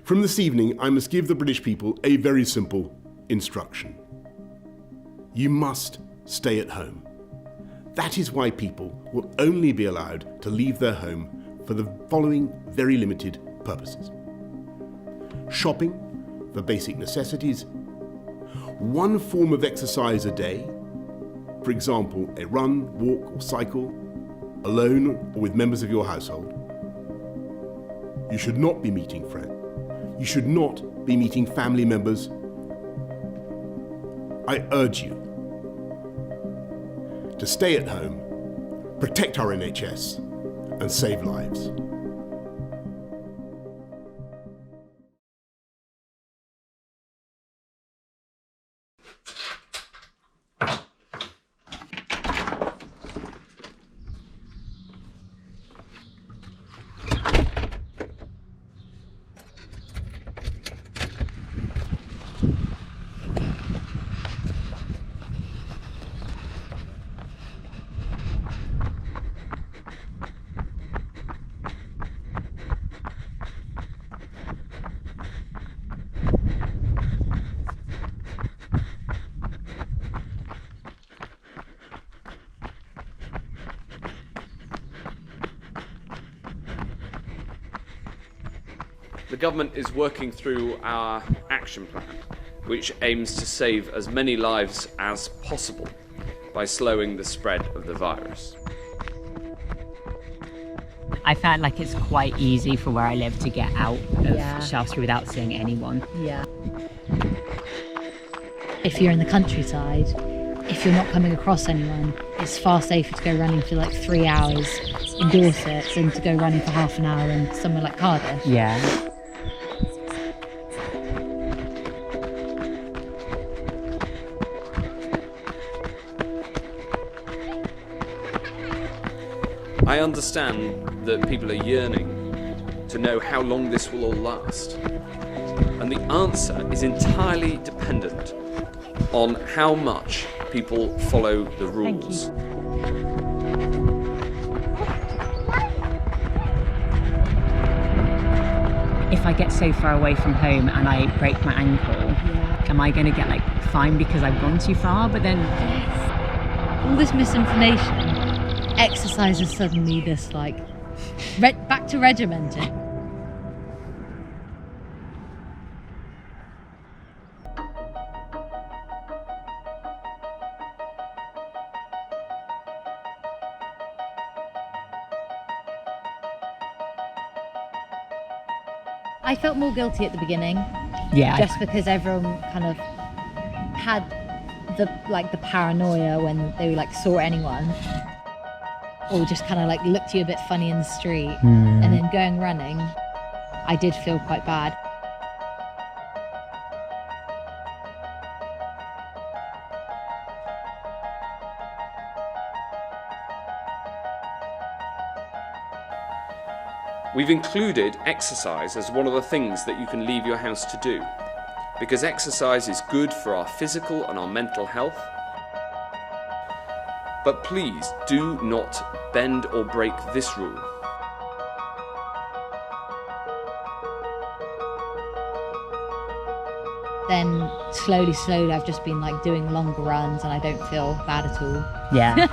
From this evening, I must give the British people a very simple instruction. You must stay at home. That is why people will only be allowed to leave their home for the following very limited purposes. Shopping for basic necessities, one form of exercise a day, for example, a run, walk or cycle, alone or with members of your household. You should not be meeting friends. You should not be meeting family members. I urge you to stay at home, protect our NHS, and save lives. The government is working through our action plan, which aims to save as many lives as possible by slowing the spread of the virus. I found like it's quite easy for where I live to get out of Shaftesbury without seeing anyone. Yeah. If you're in the countryside, if you're not coming across anyone, it's far safer to go running for like 3 hours in Dorset than to go running for half an hour in somewhere like Cardiff. Yeah. I understand that people are yearning to know how long this will all last. And the answer is entirely dependent on how much people follow the rules. If I get so far away from home and I break my ankle, am I going to get like fined because I've gone too far? But then all this misinformation, exercise is suddenly this like back to regimented. I felt more guilty at the beginning. Yeah. Just because everyone kind of had the paranoia when they like saw anyone, or just kind of like looked at you a bit funny in the street. And then going running, I did feel quite bad. We've included exercise as one of the things that you can leave your house to do, because exercise is good for our physical and our mental health. But please do not bend or break this rule. Then slowly, I've just been like doing longer runs and I don't feel bad at all. Yeah.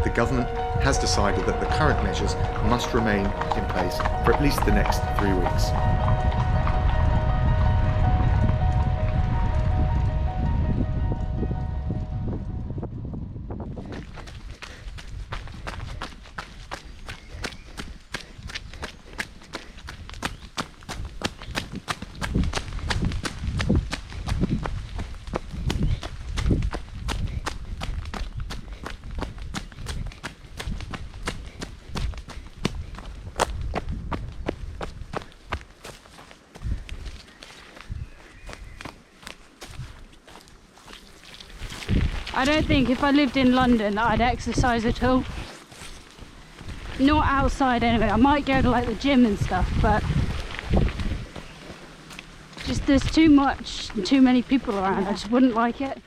The government has decided that the current measures must remain in place for at least the next 3 weeks. I don't think if I lived in London that I'd exercise at all. Not outside anyway. I might go to like the gym and stuff, but just there's too many people around, I just wouldn't like it.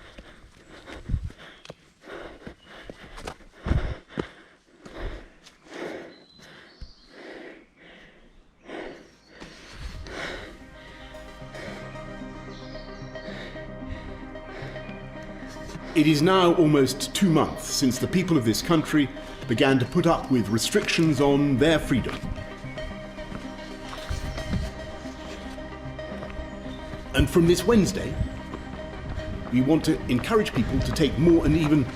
It is now almost 2 months since the people of this country began to put up with restrictions on their freedom. And from this Wednesday, we want to encourage people to take more and even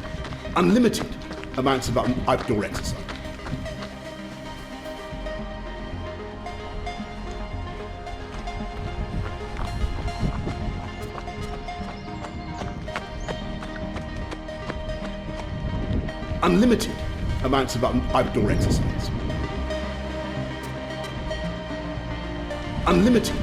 unlimited amounts of outdoor exercise. Unlimited amounts of outdoor exercise. Unlimited.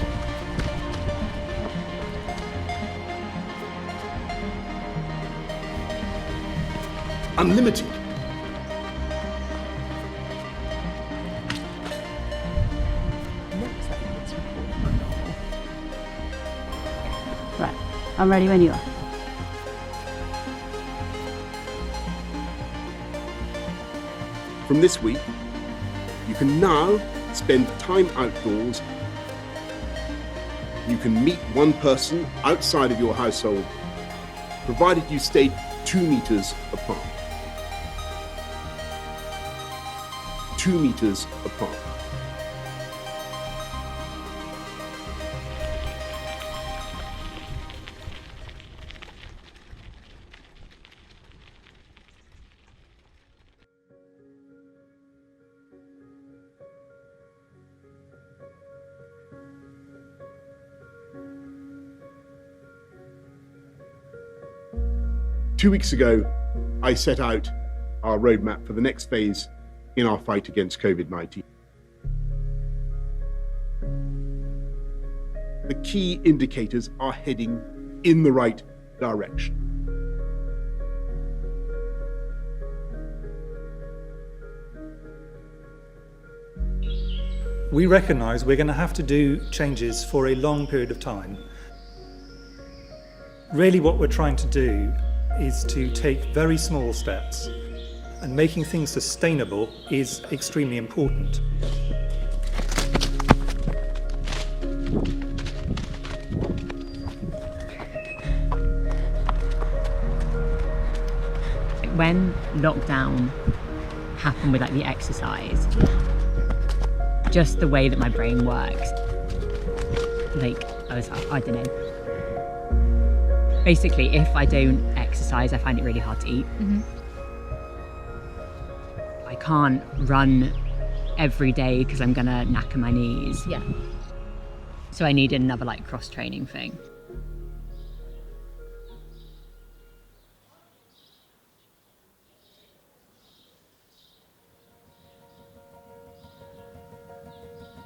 Unlimited. Right, I'm ready when you are. From this week, you can now spend time outdoors. You can meet one person outside of your household, provided you stay 2 meters apart. 2 meters apart. Two weeks ago, I set out our roadmap for the next phase in our fight against COVID-19. The key indicators are heading in the right direction. We recognise we're going to have to do changes for a long period of time. Really what we're trying to do is to take very small steps, and making things sustainable is extremely important. When lockdown happened with like the exercise, just the way that my brain works, like I don't know. Basically, if I don't exercise, I find it really hard to eat. Mm-hmm. I can't run every day because I'm gonna knacker my knees. Yeah. So I needed another like cross-training thing.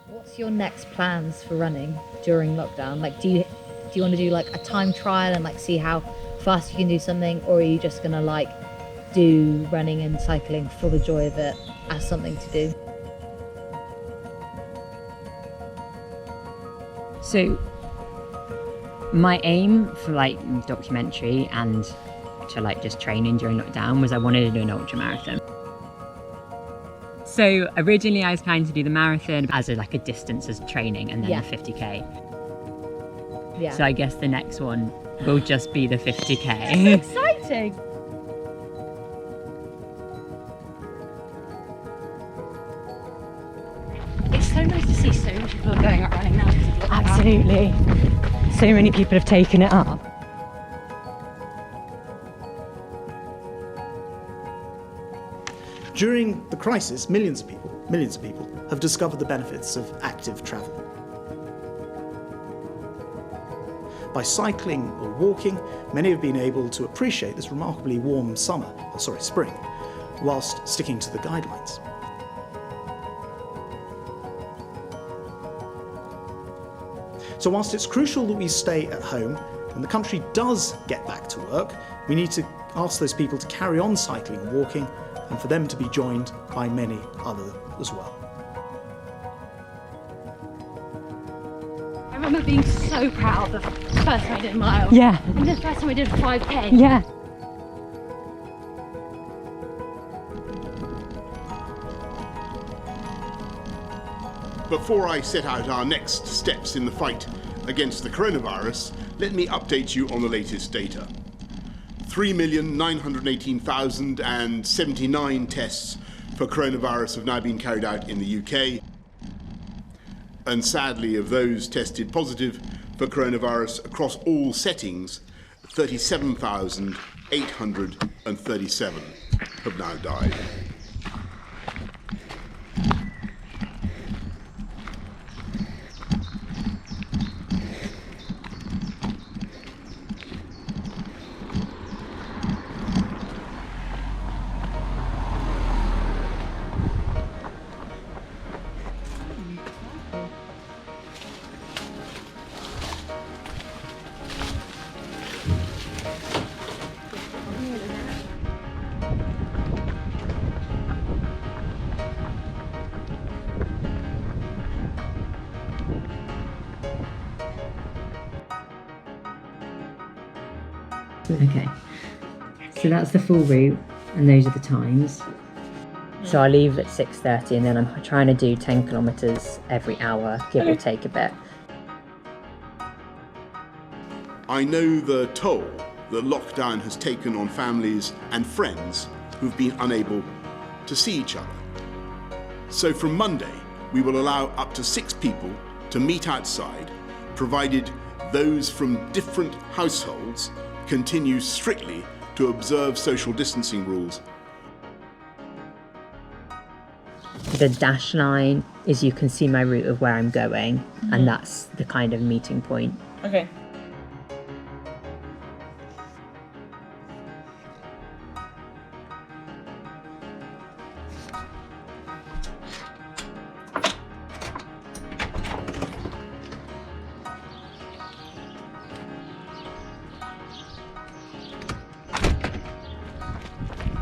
What's your next plans for running during lockdown? Like, do you want to do like a time trial and like see how fast you can do something, or are you just gonna like do running and cycling for the joy of it as something to do? So my aim for like documentary and to like just training during lockdown was I wanted to do an ultra marathon. So originally I was planning to do the marathon as like a distance as training, and then Yeah. the 50k. Yeah. So I guess the next one will just be the 50k. Exciting. It's so nice to see so many people are going out running now because of lockdown. Absolutely. So many people have taken it up. During the crisis, millions of people have discovered the benefits of active travel. By cycling or walking, many have been able to appreciate this remarkably warm spring, whilst sticking to the guidelines. So whilst it's crucial that we stay at home, when the country does get back to work, we need to ask those people to carry on cycling and walking, and for them to be joined by many others as well. I remember being so proud the first time I did a mile. Yeah. And the first time I did a 5K. Yeah. Before I set out our next steps in the fight against the coronavirus, let me update you on the latest data. 3,918,079 tests for coronavirus have now been carried out in the UK. And sadly, of those tested positive for coronavirus across all settings, 37,837 have now died. Okay, so that's the full route and those are the times. So I leave at 6:30 and then I'm trying to do 10 kilometres every hour, give or take a bit. I know the toll that lockdown has taken on families and friends who've been unable to see each other. So from Monday, we will allow up to 6 people to meet outside, provided those from different households continue strictly to observe social distancing rules. The dash line is you can see my route of where I'm going, and that's the kind of meeting point. Okay.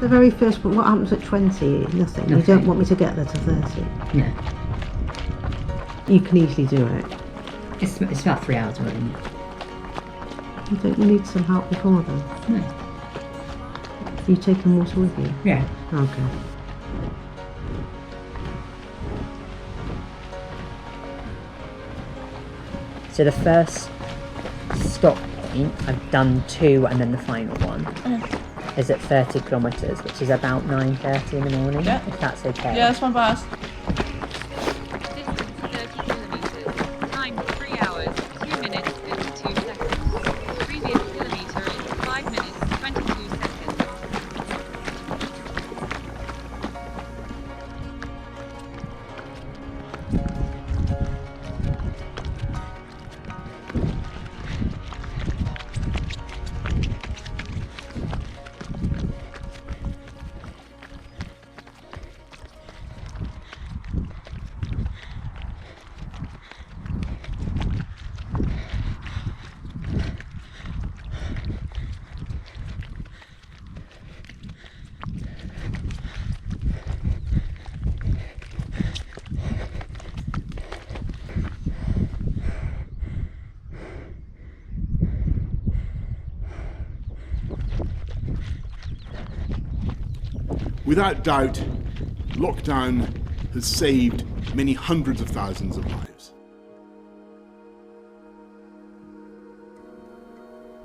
The very first one, what happens at 20? Nothing. You don't want me to get there to 30? No. You can easily do it. It's about 3 hours away. Don't you need some help before then? No. Are you taking water with you? Yeah. Okay. So the first stop point, I've done 2 and then the final one. Is at 30 kilometres, which is about 9:30 in the morning, if that's okay. Yeah, that's fine by us. Distance 30 kilometres. Time 3 hours, 2 minutes, 52 seconds. Previous kilometre is 5 minutes, 22 seconds. Without doubt, lockdown has saved many hundreds of thousands of lives.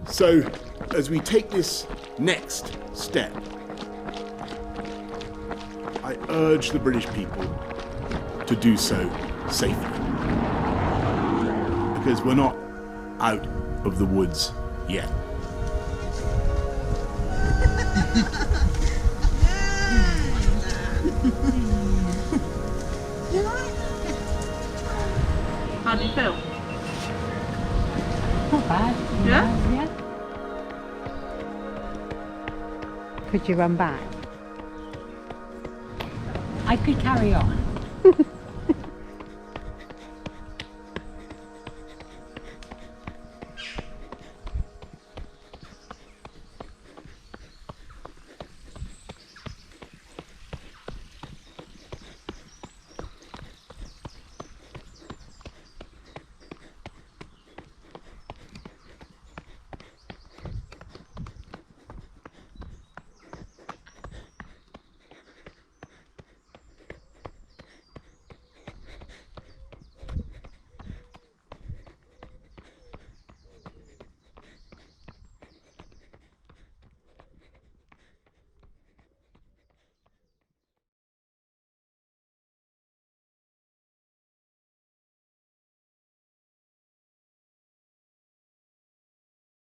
So, as we take this next step, I urge the British people to do so safely. Because we're not out of the woods yet. How do you feel? Not bad. Yeah? Yeah. Could you run back? I could carry on.